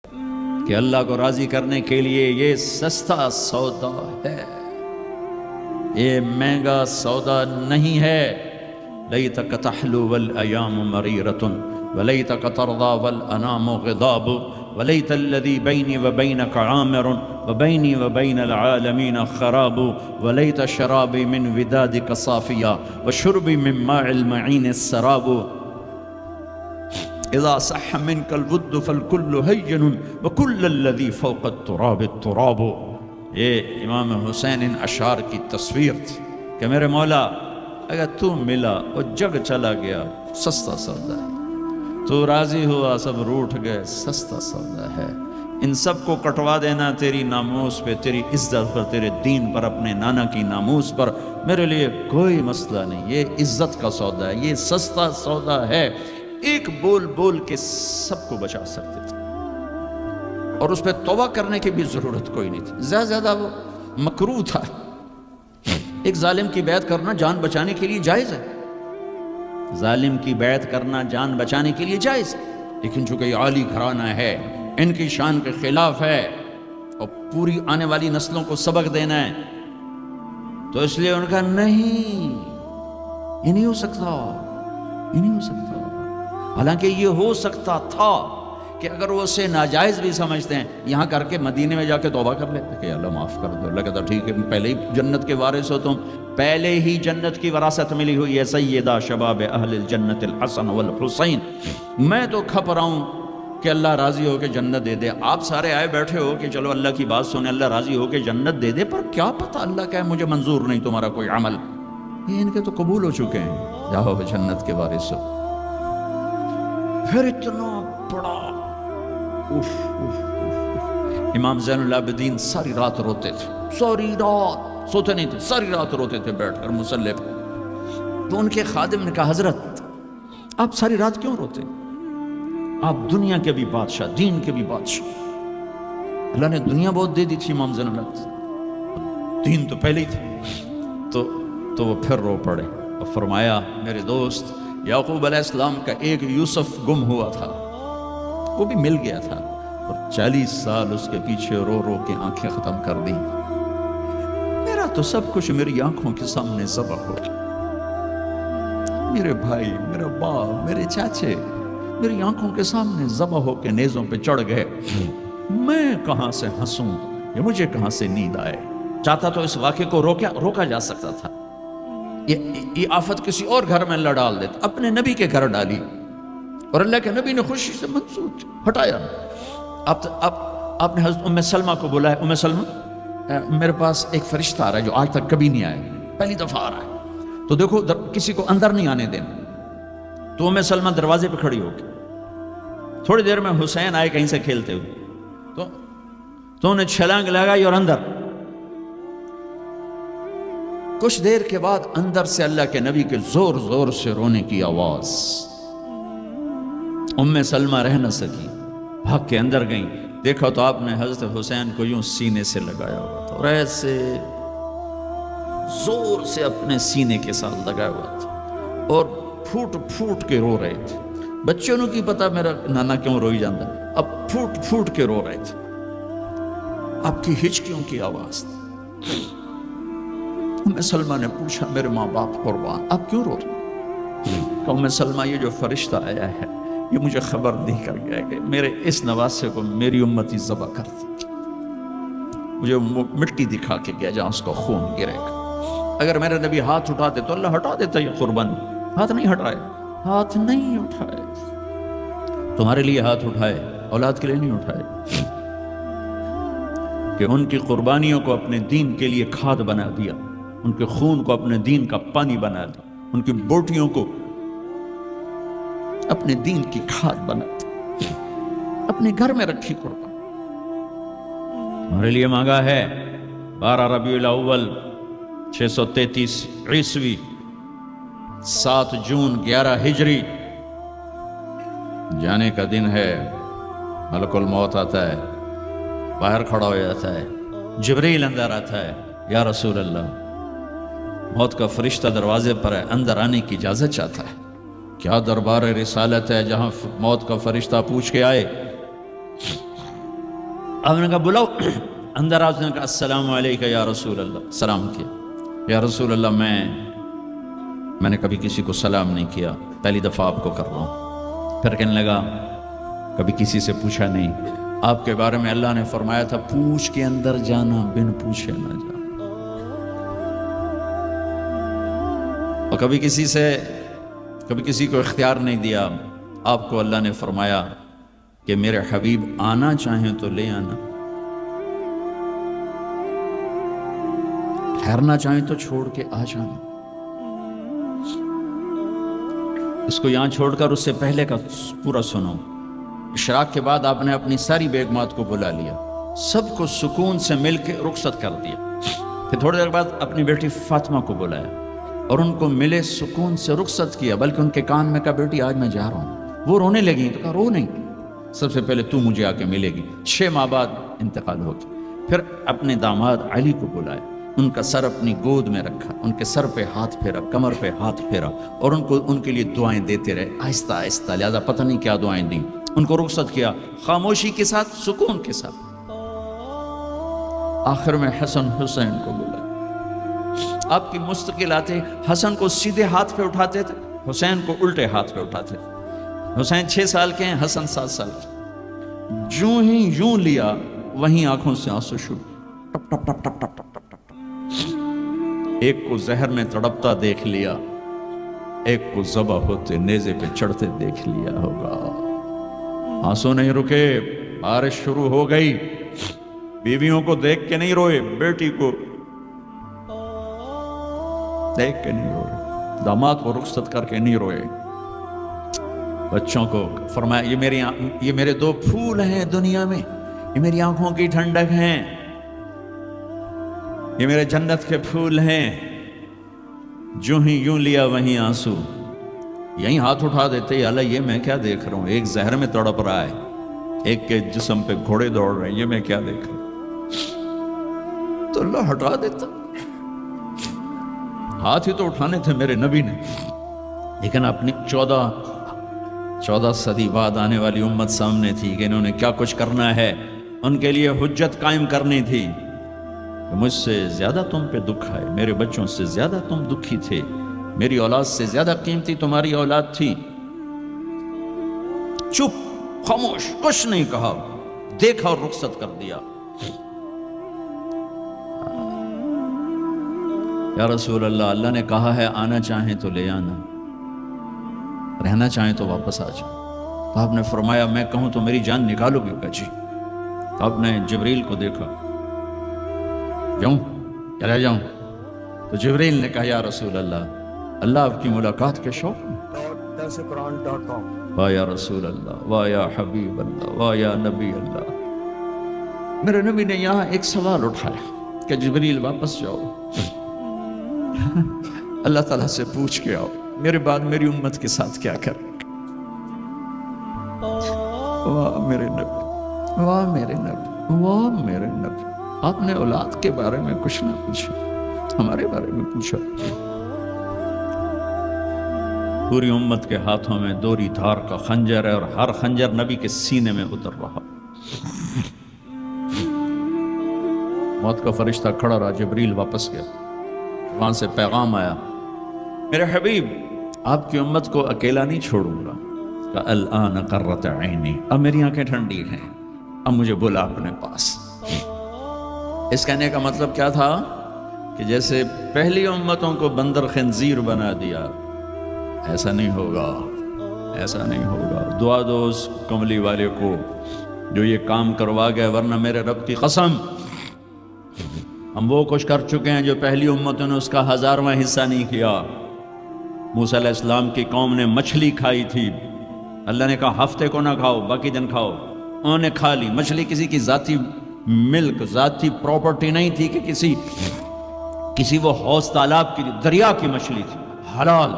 کہ اللہ کو راضی کرنے کے لیے یہ سستا سودا ہے، یہ مہنگا سودا نہیں ہے۔ لیتک تحلو والایام مریرۃ ولیتک ترضی والانام غضاب ولیت الذی بینی وبینک عامر وبینی وبین العالمین خراب ولیت شرابی من ودادک صافیا وشربی من ماء المعین السراب اذا صح منک الود فالکل ہین وکل الذی فوق التراب التراب۔ یہ امام حسین ان اشعار کی تصویر تھی کہ میرے مولا اگر تو ملا اور جگ چلا گیا سستا سودا ہے، تو راضی ہوا سب روٹھ گئے سستا سودا ہے۔ ان سب کو کٹوا دینا تیری ناموس پہ، تیری عزت پر، تیرے دین پر، اپنے نانا کی ناموس پر میرے لیے کوئی مسئلہ نہیں۔ یہ عزت کا سودا ہے، یہ سستا سودا ہے۔ ایک بول بول کے سب کو بچا سکتے تھے اور اس پہ توبہ کرنے کی بھی ضرورت کوئی نہیں تھی، زیادہ زیادہ وہ مکروہ تھا۔ ایک ظالم کی بیعت کرنا جان بچانے کے لیے جائز ہے، ظالم کی بیعت کرنا جان بچانے کے لیے جائز ہے، لیکن چونکہ یہ عالی گھرانہ ہے، ان کی شان کے خلاف ہے اور پوری آنے والی نسلوں کو سبق دینا ہے، تو اس لیے ان کا نہیں، یہ نہیں ہو سکتا، یہ نہیں ہو سکتا۔ حالانکہ یہ ہو سکتا تھا کہ اگر وہ اسے ناجائز بھی سمجھتے ہیں، یہاں کر کے مدینے میں جا کے توبہ کر لیتے کہ اللہ معاف کر دو۔ اللہ کہتا ٹھیک ہے، پہلے ہی جنت کے وارث ہو تم، پہلے ہی جنت کی وراثت ملی ہوئی ہے، سیدہ شباب اہل الجنت الحسن والحسین۔ میں تو کھپ رہا ہوں کہ اللہ راضی ہو کے جنت دے دے، آپ سارے آئے بیٹھے ہو کہ چلو اللہ کی بات سنیں، اللہ راضی ہو کے جنت دے دے، پر کیا پتہ اللہ کہے مجھے منظور نہیں تمہارا کوئی عمل، یہ ان کے تو قبول ہو چکے ہیں، جاؤ جنت کے وارث ہو۔ پھر اتنا بڑا امام زین العابدین ساری رات روتے تھے، ساری رات سوتے نہیں تھے، ساری رات روتے تھے بیٹھ کر مصلی پہ۔ تو ان کے خادم نے کہا حضرت آپ ساری رات کیوں روتے؟ آپ دنیا کے بھی بادشاہ، دین کے بھی بادشاہ، اللہ نے دنیا بہت دے دی تھی امام زین العابدین، دین تو پہلے ہی تھے۔ تو وہ پھر رو پڑے اور فرمایا میرے دوست یعقوب علیہ السلام کا ایک یوسف گم ہوا تھا، وہ بھی مل گیا تھا، اور 40 سال اس کے پیچھے رو رو کے آنکھیں ختم کر دی، میرا تو سب کچھ میری آنکھوں کے سامنے ذبح ہو گیا، میرے بھائی، میرا باپ، میرے چاچے میری آنکھوں کے سامنے ذبح ہو کے نیزوں پہ چڑھ گئے، میں کہاں سے ہنسوں یا مجھے کہاں سے نیند آئے؟ چاہتا تو اس واقعے کو روکا جا سکتا تھا، یہ آفت کسی اور گھر میں اللہ ڈال دیتا، اپنے نبی کے گھر ڈالی، اور اللہ کے نبی نے خوشی سے منسوخ ہٹایا۔ آپ نے حضرت ام سلمہ کو بلایا، ام سلمہ میرے پاس ایک فرشتہ آ رہا ہے جو آج تک کبھی نہیں آیا، پہلی دفعہ آ رہا ہے، تو دیکھو کسی کو اندر نہیں آنے دینا۔ تو ام سلمہ دروازے پہ کھڑی ہو گئی، تھوڑی دیر میں حسین آئے کہیں سے کھیلتے ہوئے، تو انہیں چھلانگ لگائی اور اندر۔ کچھ دیر کے بعد اندر سے اللہ کے نبی کے زور زور سے رونے کی آواز، ام سلمہ رہ نہ سکی، بھاگ کے اندر گئیں، دیکھا تو آپ نے حضرت حسین کو یوں سینے سے لگایا ہوا تھا، اور ایسے زور سے اپنے سینے کے ساتھ لگایا ہوا تھا، اور پھوٹ پھوٹ کے رو رہے تھے۔ بچوں نے کی پتا میرا نانا کیوں روئی جاتا، اب پھوٹ پھوٹ کے رو رہے تھے، آپ کی ہچکیوں کی آواز تھی۔ ام سلمہ نے پوچھا میرے ماں باپ قربان آپ کیوں رو رہے؟ کہ ام سلمہ یہ جو فرشتہ آیا ہے یہ مجھے خبر دے کر گیا کہ میرے اس نواسے کو میری امتی ذبح کر دی، مجھے مٹی دکھا کے گیا جہاں اس کا خون گرے گا، اگر میرے نبی ہاتھ اٹھا دے تو اللہ ہٹا دیتا یہ قربانی، ہاتھ نہیں ہٹائے، ہاتھ نہیں اٹھائے، تمہارے لیے ہاتھ اٹھائے، اولاد کے لیے نہیں اٹھائے، کہ ان کی قربانیوں کو اپنے دین کے لیے کھاد بنا دیا، ان کے خون کو اپنے دین کا پانی بنا دیا، ان کی بوٹیوں کو اپنے دین کی کھاد بنا دی، اپنے گھر میں رکھی قربان، ہمارے لیے مانگا ہے 12 ربیع الاول 633 عیسوی 7 جون 11 ہجری جانے کا دن ہے، ملک الموت آتا ہے، باہر کھڑا ہو جاتا ہے، جبریل اندر آتا ہے، یا رسول اللہ موت کا فرشتہ دروازے پر ہے، اندر آنے کی اجازت چاہتا ہے۔ کیا دربار رسالت ہے جہاں موت کا فرشتہ پوچھ کے آئے آپ نے کہا بلاؤ، اندر آپ نے کہا السلام علیکم یا رسول اللہ، سلام کیا، یا رسول اللہ میں نے کبھی کسی کو سلام نہیں کیا، پہلی دفعہ آپ کو کر رہا ہوں۔ پھر کہنے لگا کبھی کسی سے پوچھا نہیں، آپ کے بارے میں اللہ نے فرمایا تھا پوچھ کے اندر جانا، بن پوچھے نہ جانا۔ اور کبھی کسی کو اختیار نہیں دیا، آپ کو اللہ نے فرمایا کہ میرے حبیب آنا چاہیں تو لے آنا، ٹھہرنا چاہیں تو چھوڑ کے آ جانا۔ اس کو یہاں چھوڑ کر اس سے پہلے کا پورا سنو۔ اشراق کے بعد آپ نے اپنی ساری بیگمات کو بلا لیا، سب کو سکون سے مل کے رخصت کر دیا۔ پھر تھوڑی دیر بعد اپنی بیٹی فاطمہ کو بلایا اور ان کو ملے سکون سے رخصت کیا، بلکہ ان کے کان میں کہا بیٹی آج میں جا رہا ہوں۔ وہ رونے لگی تو کہا رو نہیں، سب سے پہلے تو مجھے آ کے ملے گی۔ 6 ماہ بعد انتقال ہو گیا۔ پھر اپنے داماد علی کو بلایا، ان کا سر اپنی گود میں رکھا، ان کے سر پہ ہاتھ پھیرا، کمر پہ ہاتھ پھیرا، اور ان کے لیے دعائیں دیتے رہے آہستہ آہستہ، لہذا پتہ نہیں کیا دعائیں دیں۔ ان کو رخصت کیا خاموشی کے ساتھ، سکون کے ساتھ۔ آخر میں حسن حسین کو بلایا۔ آپ کی مستقلات حسن کو سیدھے ہاتھ پہ اٹھاتے تھے، حسین کو الٹے ہاتھ پہ اٹھاتے تھے۔ حسین 6 سال کے ہیں، حسن 7 سال کے۔ جو ہی یوں لیا وہیں آنکھوں سے آنسو شروع، ٹپ ٹپ ٹپ ٹپ ٹپ ٹپ ٹپ ٹپ۔ ایک کو زہر میں تڑپتا دیکھ لیا، ایک کو ذبح ہوتے نیزے پہ چڑھتے دیکھ لیا ہوگا۔ آنسو نہیں رکے، بارش شروع ہو گئی۔ بیویوں کو دیکھ کے نہیں روئے، بیٹی کو دیکھ کے نہیں روئے، داماد کو رخصت کر کے نہیں روئے۔ بچوں کو فرمایا یہ میرے 2 پھول ہیں دنیا میں، یہ میری آنکھوں کی ٹھنڈک ہیں، یہ میرے جنت کے پھول ہیں۔ جو ہی یوں لیا وہیں آنسو، یہیں ہاتھ اٹھا دیتے، یا اللہ یہ میں کیا دیکھ رہا ہوں، ایک زہر میں تڑپ رہا ہے، ایک کے جسم پہ گھوڑے دوڑ رہے ہیں، یہ میں کیا دیکھ رہا ہوں۔ تو اللہ ہٹا دیتا، ہاتھ ہی تو اٹھانے تھے میرے نبی نے، لیکن اپنی 14 صدی بعد آنے والی امت سامنے تھی کہ انہوں نے کیا کچھ کرنا ہے، ان کے لیے حجت قائم کرنی تھی کہ مجھ سے زیادہ تم پہ دکھ ہے، میرے بچوں سے زیادہ تم دکھی تھے، میری اولاد سے زیادہ قیمتی تمہاری اولاد تھی۔ چپ، خاموش، کچھ نہیں کہا، دیکھا اور رخصت کر دیا۔ یا رسول اللہ، اللہ نے کہا ہے آنا چاہیں تو لے آنا، رہنا چاہیں تو واپس آ جاؤ۔ تو آپ نے فرمایا میں کہوں تو میری جان نکالو گے؟ کہا جی۔ تو آپ نے جبریل کو دیکھا، جاؤں یا رہ جاؤں؟ تو جبریل نے کہا یا رسول اللہ، اللہ آپ کی ملاقات کے شوق میں۔ واہ یا رسول اللہ، واہ یا حبیب اللہ، واہ یا نبی اللہ۔ میرے نبی نے یہاں ایک سوال اٹھایا کہ جبریل واپس جاؤ، اللہ تعالیٰ سے پوچھ کے آؤ میرے بعد میری امت کے ساتھ کیا کر۔ واہ میرے نبی، واہ میرے نبی، واہ میرے نبی، آپ نے اولاد کے بارے میں کچھ نہ پوچھا، ہمارے بارے میں پوچھا۔ پوری امت کے ہاتھوں میں دوری دھار کا خنجر ہے، اور ہر خنجر نبی کے سینے میں اتر رہا۔ موت کا فرشتہ کھڑا رہا، جبریل واپس گیا، وہاں سے پیغام آیا، میرے حبیب آپ کی امت کو اکیلا نہیں چھوڑوں گا۔ کہ الآن قرۃ عینی، اب میری آنکھیں ٹھنڈی ہیں، اب مجھے بلا اپنے پاس۔ اس کہنے کا مطلب کیا تھا کہ جیسے پہلی امتوں کو بندر خنزیر بنا دیا، ایسا نہیں ہوگا، ایسا نہیں ہوگا۔ دعا دو اس کملی والے کو جو یہ کام کروا گیا، ورنہ میرے رب کی قسم ہم وہ کچھ کر چکے ہیں جو پہلی امتوں نے اس کا 1000واں حصہ نہیں کیا۔ موسیٰ علیہ السلام کی قوم نے مچھلی کھائی تھی، اللہ نے کہا ہفتے کو نہ کھاؤ، باقی دن کھاؤ، انہوں نے کھا لی۔ مچھلی کسی کی ذاتی ملک، ذاتی پراپرٹی نہیں تھی کہ کسی وہ حوض تالاب کی، دریا کی مچھلی تھی، حلال،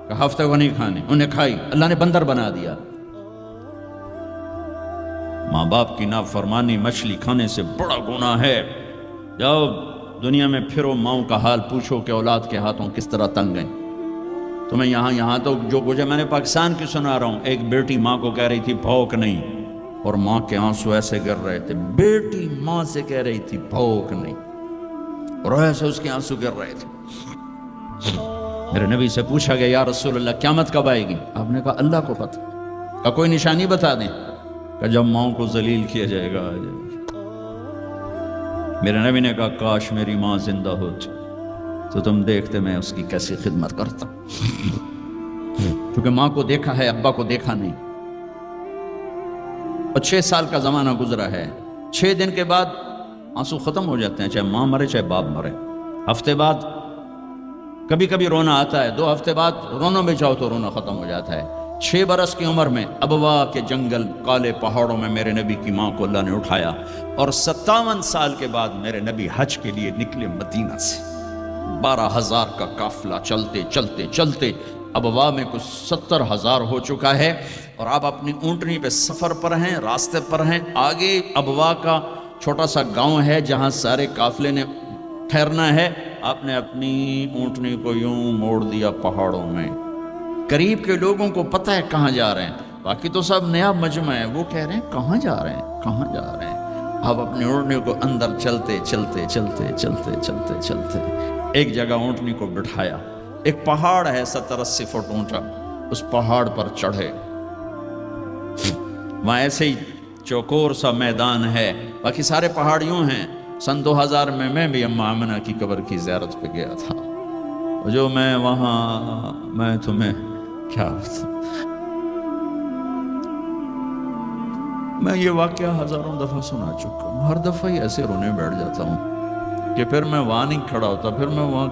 کہ ہفتے کو نہیں کھانے، انہیں کھائی، اللہ نے بندر بنا دیا۔ ماں باپ کی نافرمانی مچھلی کھانے سے بڑا گناہ ہے۔ جاؤ دنیا میں پھرو، ماؤں کا حال پوچھو کہ اولاد کے ہاتھوں کس طرح تنگ گئیں۔ تو میں یہاں تو جو کچھ میں نے پاکستان کی سنا رہا ہوں، ایک بیٹی ماں کو کہہ رہی تھی بھوک نہیں، اور ماں کے آنسو ایسے گر رہے تھے. بیٹی ماں سے کہہ رہی تھی بھوک نہیں، اور ایسے اس کے آنسو گر رہے تھے. میرے نبی سے پوچھا گیا یا رسول اللہ قیامت کب آئے گی؟ آپ نے کہا اللہ کو پتہ. کا کوئی نشانی بتا دیں؟ کہ جب ماؤں کو ذلیل کیا جائے گا. میرے نبی نے کہا کاش میری ماں زندہ ہوتی تو تم دیکھتے میں اس کی کیسی خدمت کرتا. کیونکہ ماں کو دیکھا ہے، ابا کو دیکھا نہیں. اور 6 سال کا زمانہ گزرا ہے. 6 دن کے بعد آنسو ختم ہو جاتے ہیں، چاہے ماں مرے چاہے باپ مرے. ہفتے بعد کبھی کبھی رونا آتا ہے، 2 ہفتے بعد رونا میں جاؤ تو رونا ختم ہو جاتا ہے. 6 برس کی عمر میں ابوا کے جنگل کالے پہاڑوں میں میرے نبی کی ماں کو اللہ نے اٹھایا، اور 57 سال کے بعد میرے نبی حج کے لیے نکلے مدینہ سے. 12,000 کا قافلہ چلتے چلتے چلتے ابوا میں کچھ 70,000 ہو چکا ہے، اور آپ اپنی اونٹنی پہ سفر پر ہیں، راستے پر ہیں. آگے ابوا کا چھوٹا سا گاؤں ہے جہاں سارے قافلے نے ٹھہرنا ہے. آپ نے اپنی اونٹنی کو یوں موڑ دیا پہاڑوں میں. قریب کے لوگوں کو پتہ ہے کہاں جا رہے ہیں، باقی تو سب نیا مجمع ہے. وہ کہہ رہے ہیں کہاں جا رہے ہیں، کہاں جا رہے ہیں. آپ اپنی اونٹنی کو اندر چلتے چلتے چلتے چلتے چلتے چلتے ایک جگہ اونٹنی کو بٹھایا. ایک پہاڑ ہے 70-80 فٹ اونچا، اس پہاڑ پر چڑھے. وہاں ایسے ہی چوکور سا میدان ہے، باقی سارے پہاڑ یوں ہیں. سن 2000 میں بھی اماں آمنہ کی قبر کی زیارت پہ گیا تھا. جو میں وہاں، میں تمہیں کیا بتاؤں، میں یہ واقعہ ہزاروں دفعہ سنا چکا ہوں. ہر دفعہ ہی ایسے رونے بیٹھ جاتا ہوں کہ پھر میں وہاں نہیں کھڑا ہوتا، پھر میں وہاں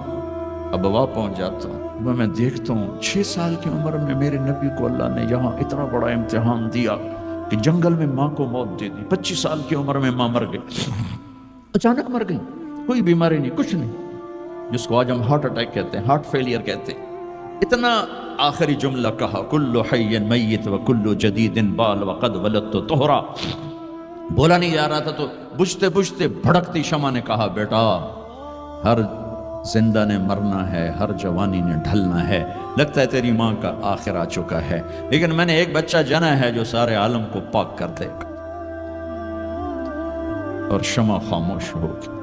ابوا پہنچ جاتا ہوں. میں دیکھتا ہوں 6 سال کی عمر میں میرے نبی کو اللہ نے یہاں اتنا بڑا امتحان دیا کہ جنگل میں ماں کو موت دے دی. 25 سال کی عمر میں ماں مر گئی، اچانک مر گئی، کوئی بیماری نہیں، کچھ نہیں، جس کو آج ہم ہارٹ اٹیک کہتے ہیں، ہارٹ فیلئر کہتے ہیں. اتنا آخری جملہ کہا کل حی میت و کل جدید بال وقد ولدت طہرا. بولا نہیں جا رہا تھا تو بجھتے بجھتے بھڑکتی شمع نے کہا بیٹا ہر زندہ نے مرنا ہے، ہر جوانی نے ڈھلنا ہے. لگتا ہے تیری ماں کا آخر آ چکا ہے، لیکن میں نے ایک بچہ جنا ہے جو سارے عالم کو پاک کر دے گا. اور شمع خاموش ہو گئی.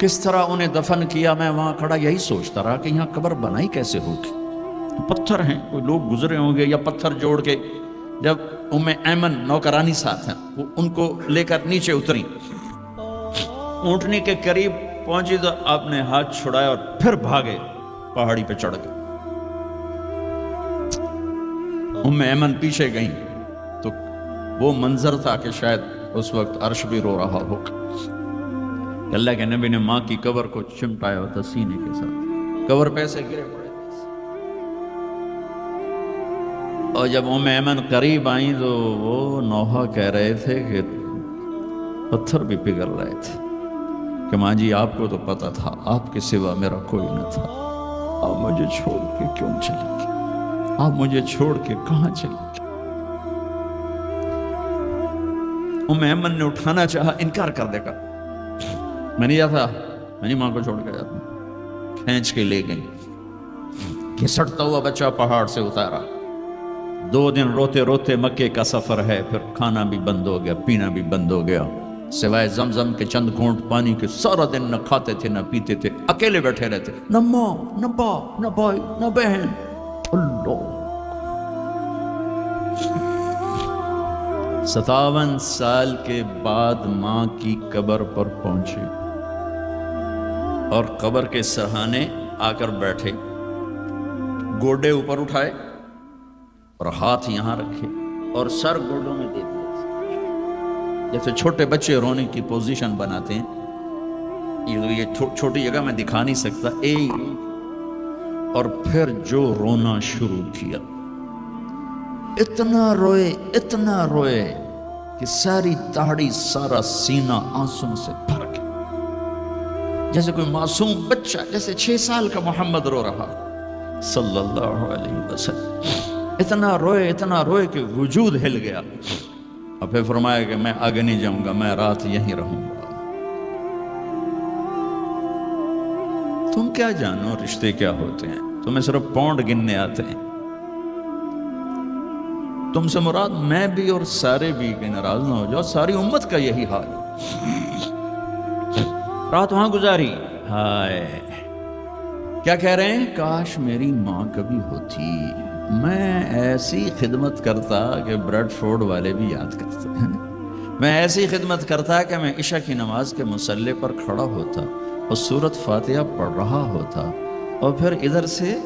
کس طرح انہیں دفن کیا، میں وہاں کھڑا یہی سوچتا رہا کہ یہاں قبر بنائی کیسے ہوگی. پتھر ہیں، کوئی لوگ گزرے ہوں گے یا پتھر جوڑ کے. جب ام ایمن نوکرانی ساتھ ہیں، وہ ان کو لے کر نیچے اتری، اونٹنی کے قریب پہنچی تو آپ نے ہاتھ چھڑایا اور پھر بھاگے، پہاڑی پہ چڑھ گئے. ام ایمن پیچھے گئیں تو وہ منظر تھا کہ شاید اس وقت عرش بھی رو رہا ہوگا. اللہ کے نبی نے ماں کی قبر کو چمٹایا ہوتا سینے کے ساتھ، قبر پہ سے گرے پڑے. اور جب ام ایمن قریب آئیں تو وہ نوحہ کہہ رہے تھے کہ پتھر بھی پگھل رہے تھے کہ ماں جی آپ کو تو پتا تھا آپ کے سوا میرا کوئی نہ تھا، آپ مجھے چھوڑ کے کیوں چلے گئے، آپ مجھے چھوڑ کے کہاں چلے گئے. ام ایمن نے اٹھانا چاہا، انکار کر دے گا، میں نہیں جاتا، میں نہیں ماں کو چھوڑ کے جاتا. کھینچ کے لے گئی، گھسٹتا ہوا بچہ پہاڑ سے اتارا. 2 دن روتے روتے مکے کا سفر ہے، پھر کھانا بھی بند ہو گیا، پینا بھی بند ہو گیا، سوائے زمزم کے چند گھونٹ پانی کے سارا دن نہ کھاتے تھے نہ پیتے تھے، اکیلے بیٹھے رہتے، نہ ماں نہ باپ نہ بھائی نہ بہن. اللہ 57 سال کے بعد ماں کی قبر پر پہنچے اور قبر کے سرہانے آ کر بیٹھے، گوڈے اوپر اٹھائے اور ہاتھ یہاں رکھے اور سر گوڈوں میں دے دیا، جیسے چھوٹے بچے رونے کی پوزیشن بناتے ہیں. یہ چھوٹی جگہ میں دکھا نہیں سکتا. اور پھر جو رونا شروع کیا، اتنا روئے کہ ساری داڑھی سارا سینہ آنسوں سے بھر گیا، جیسے کوئی معصوم بچہ، جیسے 6 سال کا محمد رو رہا صلی اللہ علیہ وسلم. اتنا روئے کہ وجود ہل گیا. اور پھر فرمایا کہ میں آگے نہیں جاؤں گا، میں رات یہیں رہوں گا. تم کیا جانو رشتے کیا ہوتے ہیں، تمہیں صرف پاؤنڈ گننے آتے ہیں. تم سے مراد میں بھی اور سارے بھی، کہ ناراض نہ ہو جاؤ، ساری امت کا یہی حال ہے۔ رات وہاں گزاری، ہائے کیا کہہ رہے ہیں؟ کاش میری ماں کبھی ہوتی، میں ایسی خدمت کرتا کہ بریڈ فورڈ والے بھی یاد کرتے ہیں، میں ایسی خدمت کرتا کہ میں عشاء کی نماز کے مصلے پر کھڑا ہوتا اور سورۃ فاتحہ پڑھ رہا ہوتا، اور پھر ادھر سے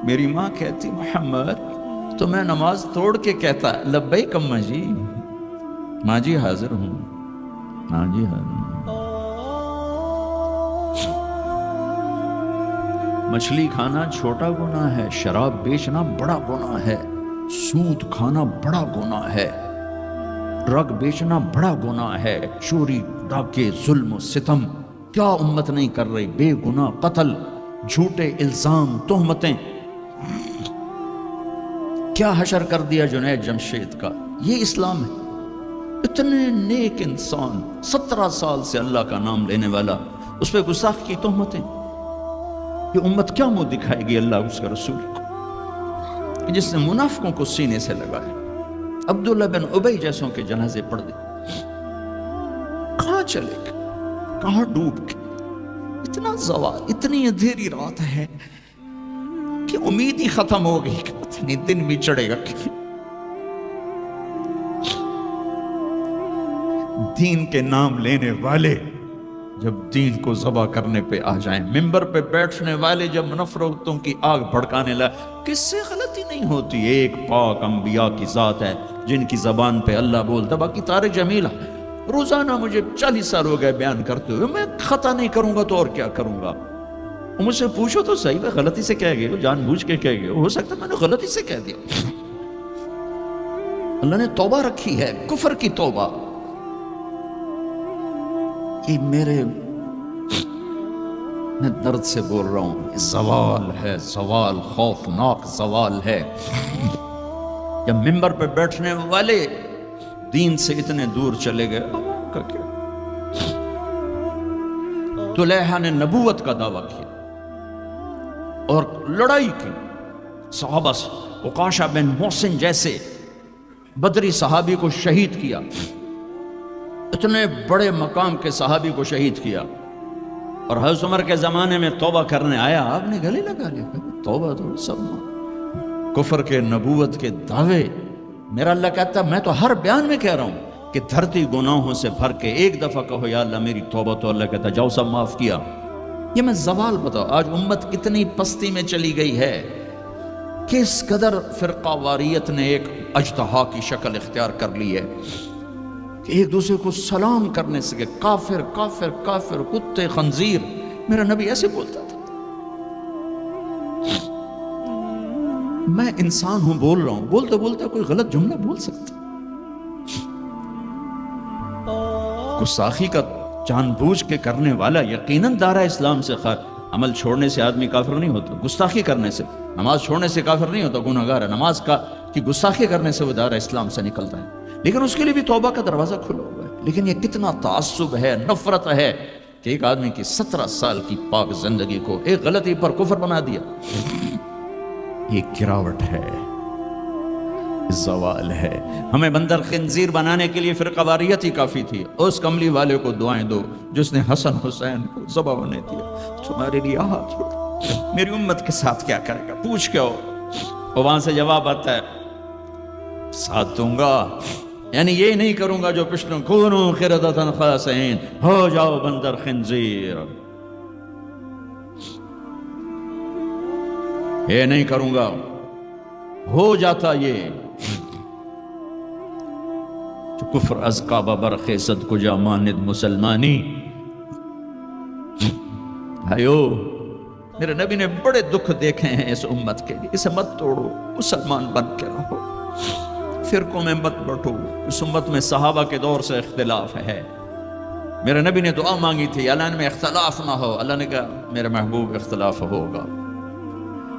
میری ماں کہتی محمد، تو میں نماز توڑ کے کہتا لبیک اماں جی، ماں جی حاضر ہوں، ماں جی حاضر ہوں۔ مچھلی کھانا چھوٹا گناہ ہے، شراب بیچنا بڑا گناہ ہے، سود کھانا بڑا گناہ ہے، ڈرگ بیچنا بڑا گناہ ہے، چوری ڈاکے ظلم و ستم کیا امت نہیں کر رہی، بے گناہ قتل، جھوٹے الزام تہمتیں، کیا حشر کر دیا جنید جمشید کا۔ یہ اسلام ہے۔ اتنے نیک انسان، 17 سال سے اللہ کا نام لینے والا، اس پہ گستاخ کی تہمتیں، یہ امت کیا منہ دکھائے گی اللہ اس کے رسول کو، جس نے منافقوں کو سینے سے لگائے، عبداللہ بن ابی جیسوں کے جنازے پڑھ دے، کہاں چلے گئے، کہاں ڈوب گئے۔ اتنا زوال، اتنی اندھیری رات ہے کہ امید ہی ختم ہو گئی کہ پتہ نہیں دن بھی چڑھے گا کہ دین کے نام لینے والے جب دین کو ذبح کرنے پہ آ جائیں، ممبر پہ بیٹھنے والے جب نفرتوں کی آگ بھڑکانے لگے، کس سے غلطی نہیں ہوتی؟ ایک پاک انبیاء کی ذات ہے جن کی زبان پہ اللہ بولتا، باقی طارق جمیلہ روزانہ مجھے 40 سال ہو گئے بیان کرتے ہوئے، میں خطا نہیں کروں گا تو اور کیا کروں گا؟ مجھ سے پوچھو تو صحیح، میں غلطی سے کہہ گئے، جان بوجھ کے کہہ گئے، ہو سکتا ہے میں نے غلطی سے کہہ دیا۔ اللہ نے توبہ رکھی ہے، کفر کی توبہ۔ یہ میرے میں درد سے بول رہا ہوں، زوال ہے، زوال خوفناک زوال ہے۔ جب ممبر پہ بیٹھنے والے دین سے اتنے دور چلے گئے، عوام کا کیا؟ طلحہ نے نبوت کا دعویٰ کیا اور لڑائی کی صحابہ سے، عکاشہ بن محسن جیسے بدری صحابی کو شہید کیا، اتنے بڑے مقام کے صحابی کو شہید کیا، اور حضرت عمر کے زمانے میں توبہ کرنے آیا، آپ نے گلے لگا لیا، توبہ تو سب کفر کے نبوت کے دعوے۔ میرا اللہ کہتا ہے میں تو ہر بیان میں کہہ رہا ہوں کہ دھرتی گناہوں سے بھر کے ایک دفعہ کہو یا اللہ میری توبہ، تو اللہ کہتا ہے جاؤ سب معاف کیا۔ یہ میں زوال بتاؤ، آج امت کتنی پستی میں چلی گئی ہے، کس قدر فرقہ واریت نے ایک اجتہا کی شکل اختیار کر لی ہے کہ ایک دوسرے کو سلام کرنے سے کہ کافر کافر کافر، کتے خنزیر۔ میرا نبی ایسے بولتا تھا۔ میں انسان ہوں، بول رہا ہوں، بولتے بولتے کوئی غلط جملہ بول سکتا۔ گستاخی کا جان بوجھ کے کرنے والا یقیناً دائرہ اسلام سے عمل چھوڑنے سے آدمی کافر نہیں ہوتا، گستاخی کرنے سے، نماز چھوڑنے سے کافر نہیں ہوتا، گناہگار ہے، نماز کی گستاخی کرنے سے وہ دائرہ اسلام سے نکلتا ہے، لیکن اس کے لیے بھی توبہ کا دروازہ کھلا ہوا ہے۔ لیکن یہ کتنا تعصب ہے، نفرت ہے کہ ایک آدمی کی 17 سال کی پاک زندگی کو ایک غلطی پر کفر بنا دیا۔ یہ گراوٹ ہے، زوال ہے۔ ہمیں بندر خنزیر بنانے کے لیے فرقہ واریت ہی کافی تھی۔ اس کملی والے کو دعائیں دو جس نے حسن حسین کو ذبح ہونے دیا، تمہارے لیے میری امت کے ساتھ کیا کرے گا؟ پوچھ کے ہو، اور وہاں سے جواب آتا ہے ساتھ دوں گا، یعنی یہ نہیں کروں گا جو پشتوں کونو قردۃ خاسئین، ہو جاؤ بندر خنزیر، یہ نہیں کروں گا۔ ہو جاتا یہ جو کفر از کعبہ برخیزد کجا ماند مسلمانی۔ بھائیو، میرے نبی نے بڑے دکھ دیکھے ہیں اس امت کے لیے، اسے مت توڑو، مسلمان بن کے رہو، فرقوں میں مت بٹو۔ اس امت میں صحابہ کے دور سے اختلاف ہے، میرے نبی نے دعا مانگی تھی اللہ میں اختلاف نہ ہو، اللہ نے کہا میرے محبوب اختلاف ہوگا۔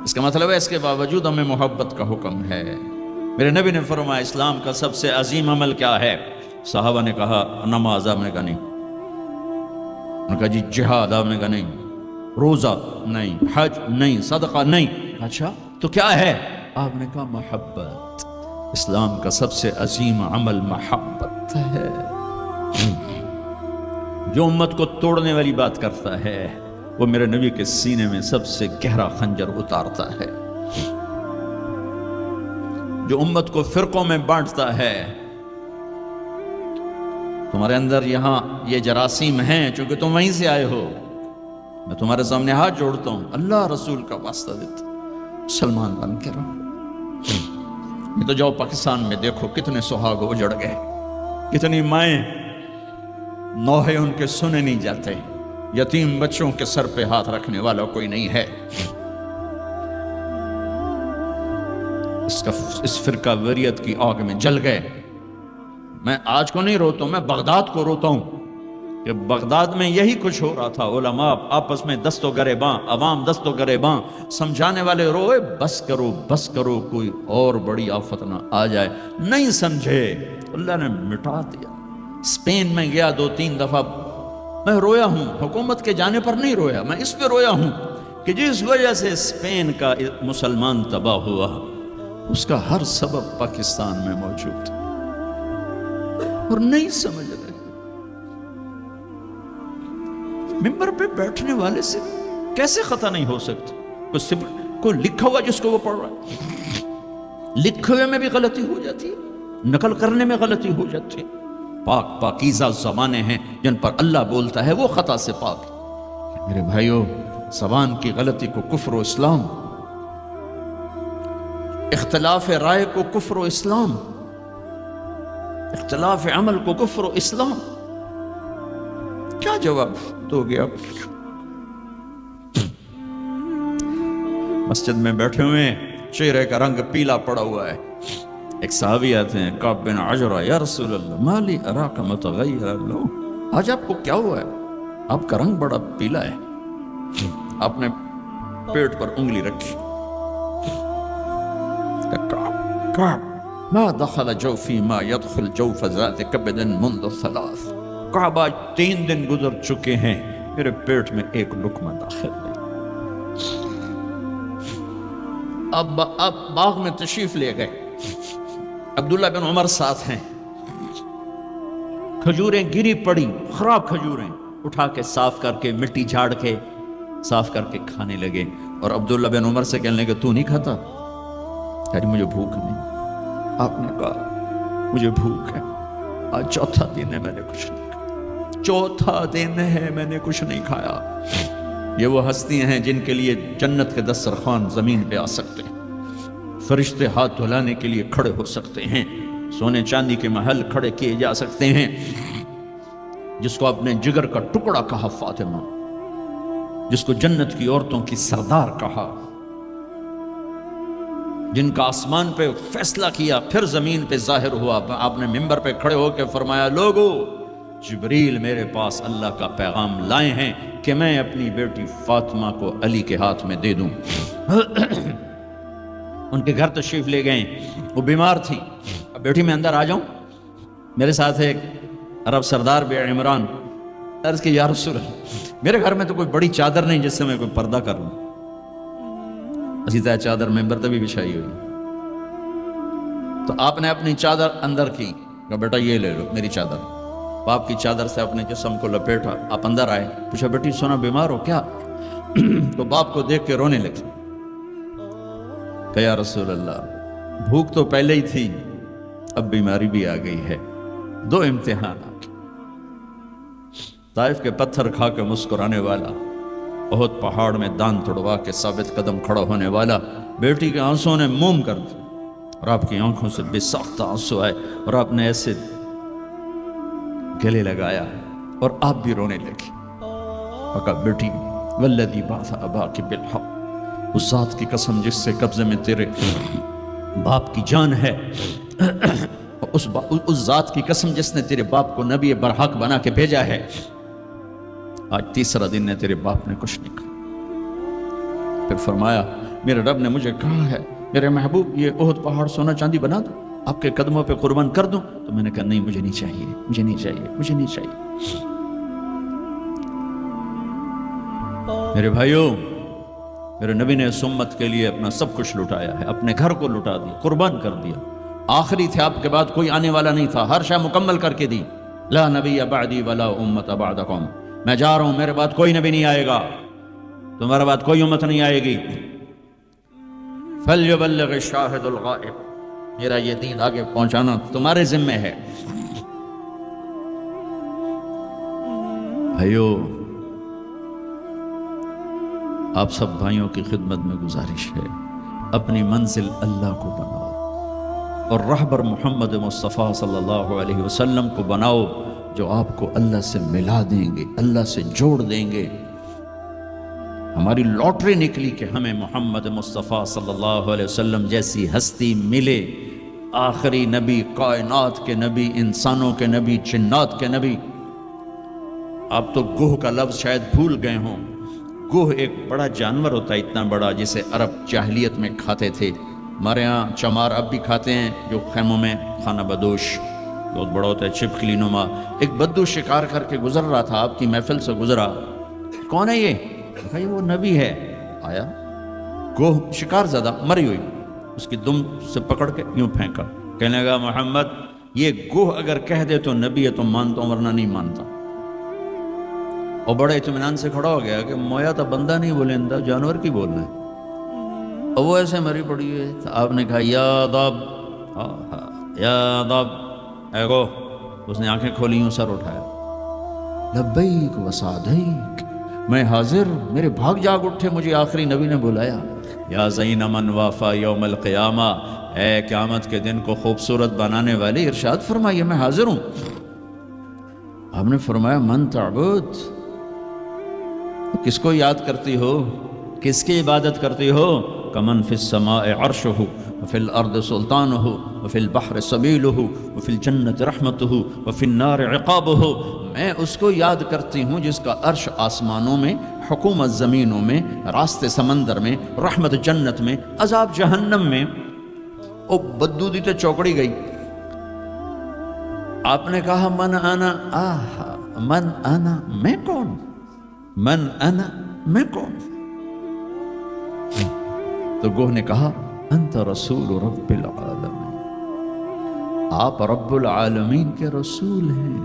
اس کا مطلب ہے اس کے باوجود ہمیں محبت کا حکم ہے۔ میرے نبی نے فرمایا اسلام کا سب سے عظیم عمل کیا ہے؟ صحابہ نے کہا نماز، آپ نے کہا نہیں، انہوں نے کہا جی جہاد، آپ نے کہا نہیں، روزہ نہیں، حج نہیں، صدقہ نہیں، اچھا تو کیا ہے؟ آپ نے کہا محبت۔ اسلام کا سب سے عظیم عمل محبت ہے۔ جو امت کو توڑنے والی بات کرتا ہے وہ میرے نبی کے سینے میں سب سے گہرا خنجر اتارتا ہے۔ جو امت کو فرقوں میں بانٹتا ہے، تمہارے اندر یہاں یہ جراثیم ہیں چونکہ تم وہیں سے آئے ہو، میں تمہارے سامنے ہاتھ جوڑتا ہوں، اللہ رسول کا واسطہ دیتا ہوں، مسلمان بن کے رہو۔ یہ تو جاؤ پاکستان میں دیکھو کتنے سہاگ اجڑ گئے، کتنی مائیں نوحے ان کے سنے نہیں جاتے، یتیم بچوں کے سر پہ ہاتھ رکھنے والا کوئی نہیں ہے۔ اس فرقہ وریت کی آگ میں جل گئے۔ میں آج کو نہیں روتا ہوں، میں بغداد کو روتا ہوں کہ بغداد میں یہی کچھ ہو رہا تھا۔ علماء آپس میں دست و گریباں، عوام دست و گریباں، سمجھانے والے روئے بس کرو بس کرو، کوئی اور بڑی آفت نہ آ جائے۔ نہیں سمجھے، اللہ نے مٹا دیا۔ اسپین میں گیا 2-3 دفعہ، میں رویا ہوں، حکومت کے جانے پر نہیں رویا، میں اس پہ رویا ہوں کہ جس وجہ سے اسپین کا مسلمان تباہ ہوا، اس کا ہر سبب پاکستان میں موجود ہے اور نہیں سمجھ رہے۔ ممبر پہ بیٹھنے والے سے کیسے خطا نہیں ہو سکتی؟ کوئی لکھا ہوا جس کو وہ پڑھ رہا ہے، لکھے ہوئے میں بھی غلطی ہو جاتی ہے، نقل کرنے میں غلطی ہو جاتی ہے۔ پاکیزہ زبانیں ہیں جن پر اللہ بولتا ہے وہ خطا سے پاک۔ میرے بھائیو، زبان کی غلطی کو کفر و اسلام، اختلاف رائے کو کفر و اسلام، اختلاف عمل کو کفر و اسلام، کیا جواب دو گے آپ؟ مسجد میں بیٹھے ہوئے چہرے کا رنگ پیلا پڑا ہوا ہے، ایک صحابی آتے ہیں، کعب بن عجرہ، یا رسول اللہ ما لی اراک متغیر اللون، آج آپ کو کیا ہوا ہے؟ آپ کا رنگ بڑا پیلا ہے۔ آپ نے پیٹ پر انگلی رکھی، کعب ما دخل جوفی ما يدخل جوف ذات کبد منذ 3، کعب آج 3 دن گزر چکے ہیں، میرے پیٹ میں ایک لقمہ داخل نہیں۔ اب باغ میں تشریف لے گئے، عبداللہ بن عمر ساتھ ہیں، کھجوریں گری پڑی، خراب کھجوریں اٹھا کے صاف کر کے مٹی جھاڑ کے صاف کر کے کھانے لگے، اور عبداللہ بن عمر سے کہنے لگے تو نہیں کھاتا؟ کہ مجھے بھوک نہیں۔ آپ نے کہا مجھے بھوک ہے، آج چوتھا دن ہے میں نے کچھ نہیں کھایا، چوتھا دن ہے میں نے کچھ نہیں کھایا۔ یہ وہ ہستیاں ہیں جن کے لیے جنت کے دسترخوان زمین پہ آ سکتے ہیں، فرشتے ہاتھ دھلانے کے لیے کھڑے ہو سکتے ہیں، سونے چاندی کے محل کھڑے کیے جا سکتے ہیں۔ جس کو اپنے جگر کا ٹکڑا کہا فاطمہ، جس کو جنت کی عورتوں کی سردار کہا، جن کا آسمان پہ فیصلہ کیا پھر زمین پہ ظاہر ہوا، آپ نے ممبر پہ کھڑے ہو کے فرمایا لوگو، جبریل میرے پاس اللہ کا پیغام لائے ہیں کہ میں اپنی بیٹی فاطمہ کو علی کے ہاتھ میں دے دوں۔ ان کے گھر تشریف لے گئے، وہ بیمار تھی، اب بیٹی میں اندر آ جاؤں؟ میرے ساتھ ایک عرب سردار بے عمران، عرض کہ یا رسول اللہ، میرے گھر میں تو کوئی بڑی چادر نہیں جس سے میں کوئی پردہ کر لوں، اسی طرح چادر ممبر تبھی بچھائی ہوئی۔ تو آپ نے اپنی چادر اندر کی، کہا بیٹا یہ لے لو میری چادر، باپ کی چادر سے اپنے جسم کو لپیٹا، آپ اندر آئے، پوچھا بیٹی سونا بیمار ہو کیا؟ تو باپ کو دیکھ کے رونے لگی، کہ یا رسول اللہ بھوک تو پہلے ہی تھی، اب بیماری بھی آ گئی ہے، 2 امتحانات، طائف کے پتھر کھا کے مسکرانے والا، احد پہاڑ میں دان توڑوا کے ثابت قدم کھڑا ہونے والا۔ بیٹی کے آنسوں نے موم کر دی اور آپ کی آنکھوں سے بے ساختہ آنسو آئے اور آپ نے ایسے گلے لگایا اور آپ بھی رونے لگی۔ کہا بیٹی والذی بعث اباک بالحق، اس ذات کی قسم جس سے قبضے میں تیرے باپ کی جان ہے، اس ذات کی قسم جس نے تیرے باپ کو نبی برحق بنا کے بھیجا ہے، آج 3 دن ہے تیرے باپ نے کچھ نہیں کھایا۔ پھر فرمایا میرے رب نے مجھے کہا ہے میرے محبوب یہ احد پہاڑ سونا چاندی بنا دوں، آپ کے قدموں پہ قربان کر دوں؟ تو میں نے کہا نہیں، مجھے نہیں چاہیے، مجھے نہیں چاہیے، مجھے نہیں چاہیے۔ میرے بھائیوں، میرے نبی نے اس امت کے لیے اپنا سب کچھ لٹایا ہے، اپنے گھر کو لٹا دیا، قربان کر دیا، آخری تھے، آپ کے بعد کوئی آنے والا نہیں تھا، ہر شے مکمل کر کے دی. لا نبی بعدی ولا امت بعدکم، میں جا رہا ہوں، میرے بعد کوئی نبی نہیں آئے گا، تمہارے بعد کوئی امت نہیں آئے گی. فلیبلغ الشاہد الغائب، میرا یہ دین آگے پہنچانا تمہارے ذمہ ہے. بھائیو، آپ سب بھائیوں کی خدمت میں گزارش ہے، اپنی منزل اللہ کو بناؤ اور رہبر محمد مصطفیٰ صلی اللہ علیہ وسلم کو بناؤ، جو آپ کو اللہ سے ملا دیں گے، اللہ سے جوڑ دیں گے. ہماری لاٹری نکلی کہ ہمیں محمد مصطفیٰ صلی اللہ علیہ وسلم جیسی ہستی ملے، آخری نبی، کائنات کے نبی، انسانوں کے نبی، جنات کے نبی. آپ تو گوہ کا لفظ شاید بھول گئے ہوں. گوہ ایک بڑا جانور ہوتا ہے، اتنا بڑا، جسے عرب جاہلیت میں کھاتے تھے. ہمارے ہاں چمار اب بھی کھاتے ہیں، جو خیموں میں خانہ بدوش بہت بڑا ہوتا ہے، چھپکلی نما. ایک بدو شکار کر کے گزر رہا تھا، آپ کی محفل سے گزرا. کون ہے یہ؟ کہا یہ وہ نبی ہے. آیا گوہ شکار زدہ مری ہوئی، اس کی دم سے پکڑ کے یوں پھینکا. کہنے لگا محمد یہ گوہ اگر کہہ دے تو نبی ہے تو مانتا ہوں، ورنہ نہیں مانتا. اور بڑے اطمینان سے کھڑا ہو گیا کہ مویا تو بندہ نہیں بولندہ، جانور کی بولنا ہے. اور وہ ایسے مری پڑی ہے. آپ نے کہا یا ضب، یا ضب، اے گو. اس نے آنکھیں کھولی، ہوں سر اٹھایا. لبیک و سعدیک، میں حاضر، میرے بھاگ جاگ اٹھے، مجھے آخری نبی نے بلایا. یا زین من وافا یوم القیامہ، اے قیامت کے دن کو خوبصورت بنانے والے، ارشاد فرمائیے میں حاضر ہوں. آپ نے فرمایا من تعبد، کس کو یاد کرتی ہو، کس کی عبادت کرتی ہو؟ کمن فی السماء عرشہ وفی الارض سلطانہ وفی البحر سبیلہ وفی الجنت رحمتہ وفی النار عقابہ. میں اس کو یاد کرتی ہوں جس کا عرش آسمانوں میں، حکومت زمینوں میں، راستے سمندر میں، رحمت جنت میں، عذاب جہنم میں. او بدو دی تے چوکڑی گئی. آپ نے کہا من انا، آہا من انا، میں کون؟ من انا، میں کون؟ تو گوہ نے کہا انت رسول رب العالمین، آپ رب العالمین کے رسول ہیں.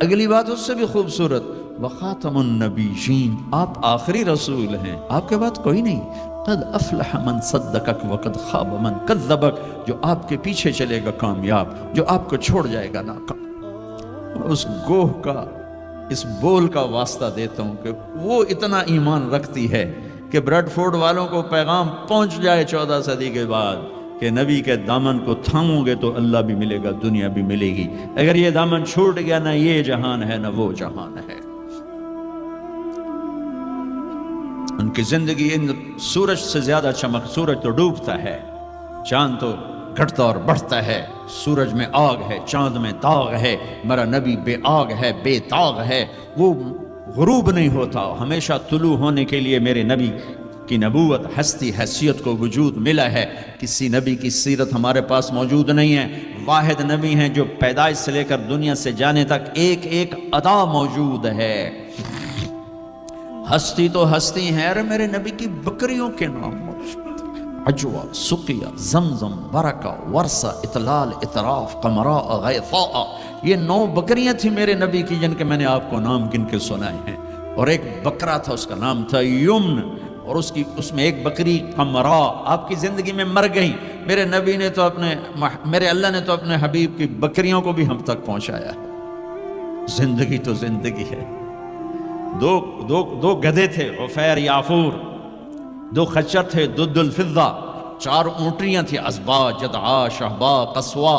اگلی بات اس سے بھی خوبصورت، وخاتم النبیین، آپ آخری رسول ہیں، آپ کے بعد کوئی نہیں. قد افلح من صدقک وقد خاب من کذبک، جو آپ کے پیچھے چلے گا کامیاب، جو آپ کو چھوڑ جائے گا ناکام. اس گوہ کا، اس بول کا واسطہ دیتا ہوں کہ وہ اتنا ایمان رکھتی ہے کہ بریڈ فورڈ والوں کو پیغام پہنچ جائے 14 صدی کے بعد کہ نبی کے دامن کو تھامو گے تو اللہ بھی ملے گا، دنیا بھی ملے گی. اگر یہ دامن چھوٹ گیا، نہ یہ جہان ہے نہ وہ جہان ہے. ان کی زندگی ان سورج سے زیادہ چمک، سورج تو ڈوبتا ہے، چاند تو گھٹتا اور بڑھتا ہے. سورج میں آگ ہے، چاند میں داغ ہے، میرا نبی بے آگ ہے، بے داغ ہے. وہ غروب نہیں ہوتا، ہمیشہ طلوع ہونے کے لیے میرے نبی کی نبوت، ہستی، حیثیت کو وجود ملا ہے. کسی نبی کی سیرت ہمارے پاس موجود نہیں ہے. واحد نبی ہیں جو پیدائش سے لے کر دنیا سے جانے تک ایک ایک ادا موجود ہے. ہستی تو ہستی ہے. ارے میرے نبی کی بکریوں کے نام موجود، عجوہ، سقیہ، زمزم، برکہ، ورثہ، اطلال، اطراف، قمراء، غیثاء. یہ 9 بکریاں تھیں میرے نبی کی جن کے میں نے آپ کو نام گن کے سنائے ہیں. اور ایک بکرا تھا، اس کا نام تھا یمن، اور اس میں ایک بکری قمراء آپ کی زندگی میں مر گئی. میرے نبی نے تو میرے اللہ نے تو اپنے حبیب کی بکریوں کو بھی ہم تک پہنچایا ہے. زندگی تو زندگی ہے. دو گدھے تھے، عفیر، یافور. 2 خچر تھے، دد الفضہ. 4 اونٹریاں تھیں، ازبا، جدعا، شہبا، قصوا.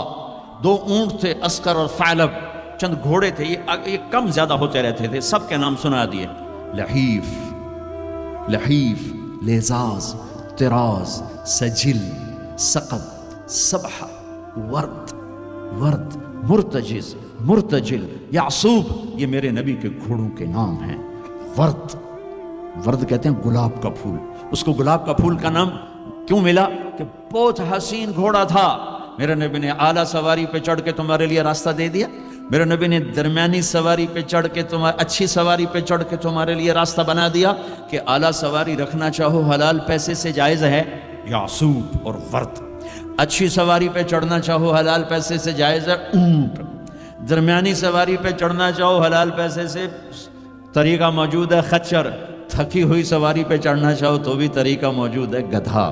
2 اونٹ تھے، اسکر اور ثعلب. چند گھوڑے تھے، یہ کم زیادہ ہوتے رہتے تھے. سب کے نام سنا دیے. لحیف، لیزاز، طراز، سجل، سقب، سبحہ، ورد، مرتجل، یعصوب. یہ میرے نبی کے گھوڑوں کے نام ہیں. ورد کہتے ہیں گلاب کا پھول. اس کو گلاب کا پھول کا نام کیوں ملا؟ کہ بہت حسین گھوڑا تھا. میرے نبی نے اعلیٰ سواری پہ چڑھ کے تمہارے لیے راستہ دے دیا. میرے نبی نے درمیانی سواری پہ چڑھ کے اچھی سواری پہ چڑھ کے تمہارے لیے راستہ بنا دیا کہ اعلیٰ سواری رکھنا چاہو حلال پیسے سے جائز ہے. یعصوب اور ورد. اچھی سواری پہ چڑھنا چاہو حلال پیسے سے جائز ہے اونٹ، درمیانی سواری پہ چڑھنا چاہو حلال پیسے سے طریقہ موجود ہے خچر، تھکی ہوئی سواری پہ چڑھنا چاہو تو بھی طریقہ موجود ہے گدھا،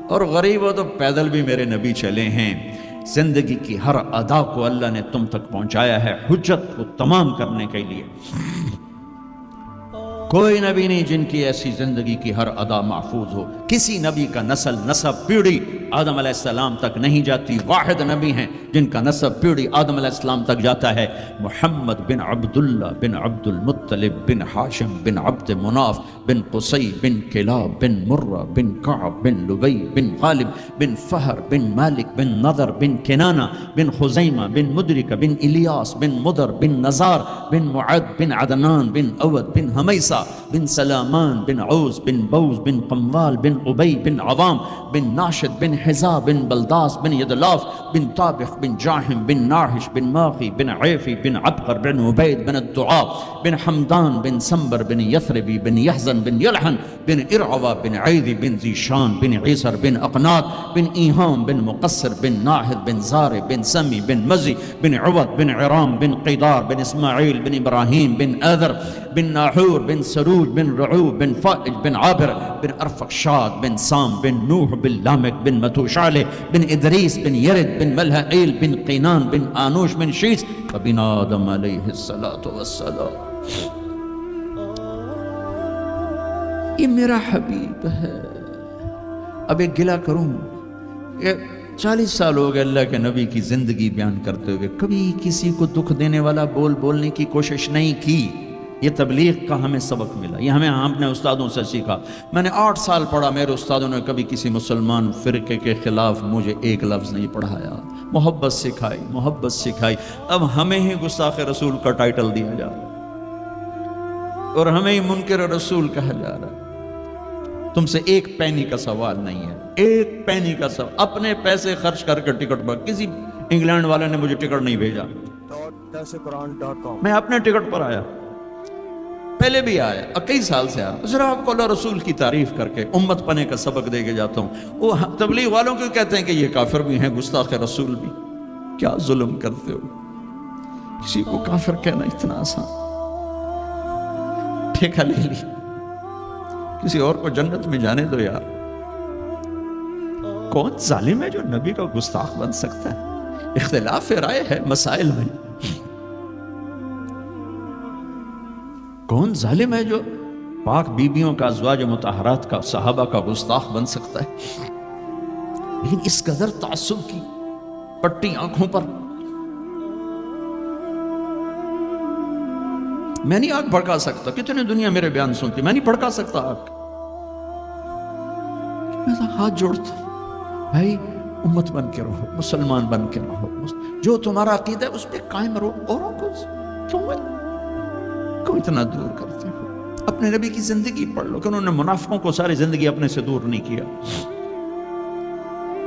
اور غریب ہو تو پیدل بھی میرے نبی چلے ہیں۔ زندگی کی ہر ادا کو اللہ نے تم تک پہنچایا ہے حجت کو تمام کرنے کے لیے۔ کوئی نبی نہیں جن کی ایسی زندگی کی ہر ادا محفوظ ہو، کسی نبی کا نسب پیڑھی آدم علیہ السلام تک نہیں جاتی، واحد نبی ہیں جن کا نسب پیڑھی آدم علیہ السلام تک جاتا ہے، محمد بن عبداللہ بن عبد المطلب بن ہاشم بن عبد مناف بن قصی بن کلاب بن مرہ بن کعب بن لبی بن غالب بن فہر بن مالک بن نضر بن کنانہ بن خزیمہ بن مدرک بن الیاس بن مدر بن نزار بن معد بن عدنان بن اود بن حمیسہ بن سلامان بن عوز بن بوز بن قموال بن عبی بن عوام بن ناشد بن حزا بن بلداس بن یدلاف بن طابخ بن جاحم بن ناحش بن ماخی بن عیفی بن عبقر بن عبید بن الدعاء بن حمدان بن سنبر بن یثربی بن یحزن بن یلحن بن ارعوہ بن عیدی بن ذیشان بن عیسر بن اقنات بن ایہام بن مقصر بن ناحد بن زار بن سمی بن مزی بن عوض بن عرام بن قیدار بن اسماعیل بن ابراہیم بن آذر بن ناحور بن سروج بن رعوب بن فائج بن عابر بن ارفقشاد بن سام بن نوح بن لامک بن متوشالہ بن ادریس بن یرد بن ملہئیل بن قینان بن آنوش بن شیس وبن آدم علیہ السلام۔ یہ میرا حبیب ہے۔ اب ایک گلہ کروں کہ 40 سال ہو گئے اللہ کے نبی کی زندگی بیان کرتے ہوئے، کبھی کسی کو دکھ دینے والا بولنے کی کوشش نہیں کی۔ یہ تبلیغ کا ہمیں سبق ملا، یہ ہمیں اپنے استادوں سے سیکھا۔ میں نے 8 سال پڑھا، میرے استادوں نے کبھی کسی مسلمان فرقے کے خلاف مجھے ایک لفظ نہیں پڑھایا، محبت سکھائی۔ اب ہمیں ہی گستاخ رسول کا ٹائٹل دیا جا رہا اور ہمیں ہی منکر رسول کہا جا رہا ہے۔ تم سے ایک پینی کا سوال نہیں ہے، ایک پینی کا سوال، اپنے پیسے خرچ کر کے ٹکٹ پر، کسی انگلینڈ والے نے مجھے ٹکٹ نہیں بھیجا، میں اپنے ٹکٹ پر آیا، پہلے بھی آیا اور کئی سال سے آ رہا، ذرا آپ کو اللہ رسول کی تعریف کر کے امت پنے کا سبق دے کے جاتا ہوں۔ وہ تبلیغ والوں کو کہتے ہیں کہ یہ کافر بھی ہیں، گستاخ رسول بھی۔ کیا ظلم کرتے ہو، کسی کو کافر کہنا اتنا آسان، ٹھیکہ لے لی، کسی اور کو جنت میں جانے دو یار۔ کون ظالم ہے جو نبی کا گستاخ بن سکتا ہے؟ اختلاف رائے ہے مسائل میں، کون ظالم ہے جو پاک بیویوں کا، ازواج مطہرات کا، صحابہ کا گستاخ بن سکتا ہے؟ لیکن اس قدر تعصب کی پٹی آنکھوں پر، میں نہیں آنکھ بھڑکا سکتا، کتنے دنیا میرے بیان سنتی، میں نہیں بھڑکا سکتا آنکھ، میں ہاتھ جوڑتا بھائی امت بن کے رہو، مسلمان بن کے رہو، جو تمہارا عقیدہ ہے اس پہ قائم رہو، اوروں کو کیوں اتنا دور کرتے ہو؟ اپنے نبی کی زندگی پڑھ لو کہ انہوں نے منافقوں کو ساری زندگی اپنے سے دور نہیں کیا۔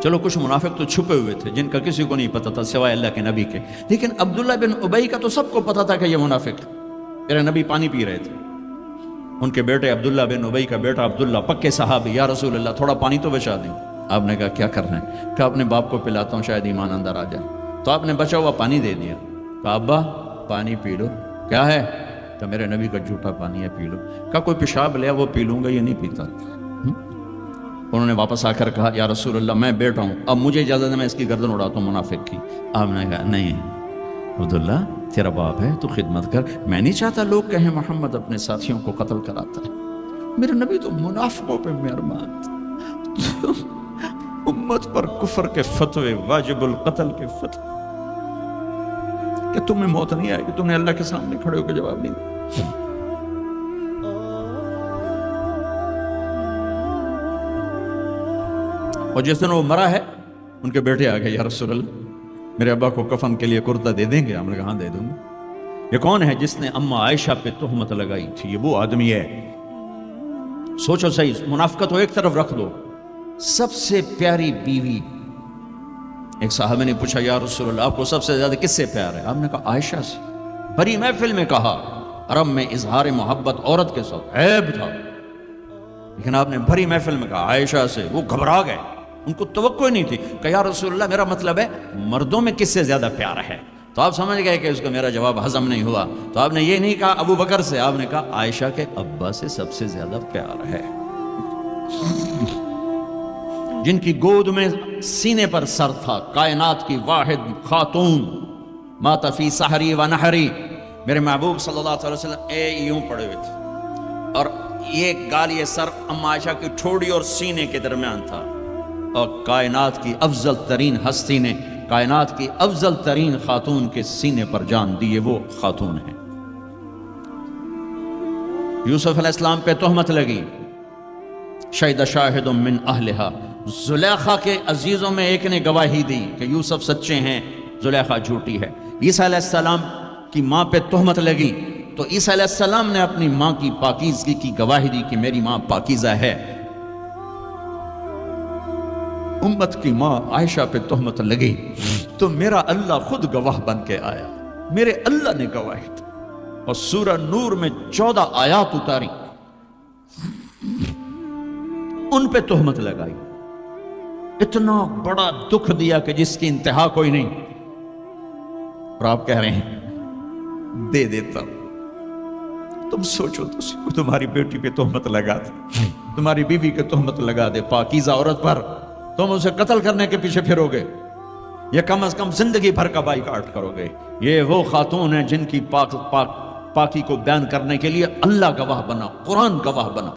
چلو کچھ منافق تو چھپے ہوئے تھے جن کا کسی کو نہیں پتا تھا سوائے اللہ کے نبی کے، لیکن عبداللہ بن ابی کا تو سب کو پتا تھا کہ یہ منافق ہے۔ میرے نبی پانی پی رہے تھے، ان کے بیٹے عبداللہ بن ابی کا بیٹا عبداللہ پکے صحابی، یا رسول اللہ تھوڑا پانی تو بچا دیں۔ آپ نے کہا کیا کرنا ہے؟ کہا اپنے باپ کو پلاتا ہوں شاید ایمان اندر آ جائے۔ تو آپ نے بچا ہوا پانی دے دیا، کہا ابا پانی پی لو۔ کیا ہے؟ کہ میرے نبی کا جھوٹا پانی ہے، پی لو۔ کہا کوئی پیشاب لیا وہ پی لوں گا، یہ نہیں پیتا۔ انہوں نے واپس آ کر کہا یا رسول اللہ میں بیٹا ہوں، اب مجھے اجازت ہے میں اس کی گردن اڑاتا ہوں منافق کی۔ آپ نے کہا نہیں عبداللہ تیرا باپ ہے تو خدمت کر، میں نہیں چاہتا لوگ کہیں محمد اپنے ساتھیوں کو قتل کراتا ہے۔ میرے نبی تو منافقوں پہ مہربان تھے، امت پر کفر کے فتوے، واجب القتل کے فتوے، کہ تمہیں موت نہیں آئے گی، تم نے اللہ کے سامنے کھڑے ہو کے جواب نہیں دیا۔ اور جس دن وہ مرا ہے ان کے بیٹے آ گئے، یا رسول اللہ میرے ابا کو کفن کے لیے کرتا دے دیں گے؟ ہم نے کہا ہاں دے دوں گے۔ یہ کون ہے جس نے اما عائشہ پہ تہمت لگائی تھی؟ یہ وہ آدمی ہے۔ سوچو صحیح، منافقت کو ایک طرف رکھ دو، سب سے پیاری بیوی، ایک صحابہ نے پوچھا یا رسول اللہ آپ کو سب سے زیادہ کس سے پیار ہے؟ آپ نے کہا عائشہ سے۔ بڑی محفل میں کہا، عرب میں اظہار محبت عورت کے ساتھ عیب تھا، لیکن آپ نے بڑی محفل میں کہا عائشہ سے۔ وہ گھبرا گئے، ان کو توقع نہیں تھی کہ یا رسول اللہ میرا مطلب ہے مردوں میں کس سے زیادہ پیار ہے؟ تو آپ سمجھ گئے کہ اس کو میرا جواب ہضم نہیں ہوا، تو آپ نے یہ نہیں کہا ابو بکر سے، آپ نے کہا عائشہ کے ابا سے سب سے زیادہ پیار ہے، جن کی گود میں سینے پر سر تھا، کائنات کی واحد خاتون، مات فی سحری و نحری، میرے محبوب صلی اللہ علیہ وسلم یوں پڑے ہوئے تھے اور یہ گال یہ سر اما عائشہ کی ٹھوڑی اور سینے کے درمیان تھا، اور کائنات کی افضل ترین ہستی نے کائنات کی افضل ترین خاتون کے سینے پر جان دیے، وہ خاتون ہیں۔ یوسف علیہ السلام پہ تہمت لگی، شہد شاہد من اہلہا، زلیخا کے عزیزوں میں ایک نے گواہی دی کہ یوسف سچے ہیں، زلیخا جھوٹی ہے۔ عیسیٰ علیہ السلام کی ماں پہ تہمت لگی تو عیسیٰ علیہ السلام نے اپنی ماں کی پاکیزگی کی گواہی دی کہ میری ماں پاکیزہ ہے۔ امت کی ماں عائشہ پہ تہمت لگی تو میرا اللہ خود گواہ بن کے آیا، میرے اللہ نے گواہی دی، اور سورہ نور میں 14 آیات اتاری، ان پہ تہمت لگائی، اتنا بڑا دکھ دیا کہ جس کی انتہا کوئی نہیں، اور آپ کہہ رہے ہیں دے دیتا ہوں۔ تم سوچو تو تمہاری بیٹی پہ تہمت لگا دے، تمہاری بیوی پہ تہمت لگا دے، پاکیزہ عورت پر، تم اسے قتل کرنے کے پیچھے پھرو گے یا کم از کم زندگی بھر کا بائی کاٹ کرو گے۔ یہ وہ خاتون ہیں جن کی پاکی کو بیان کرنے کے لیے اللہ گواہ بنا، قرآن گواہ بنا۔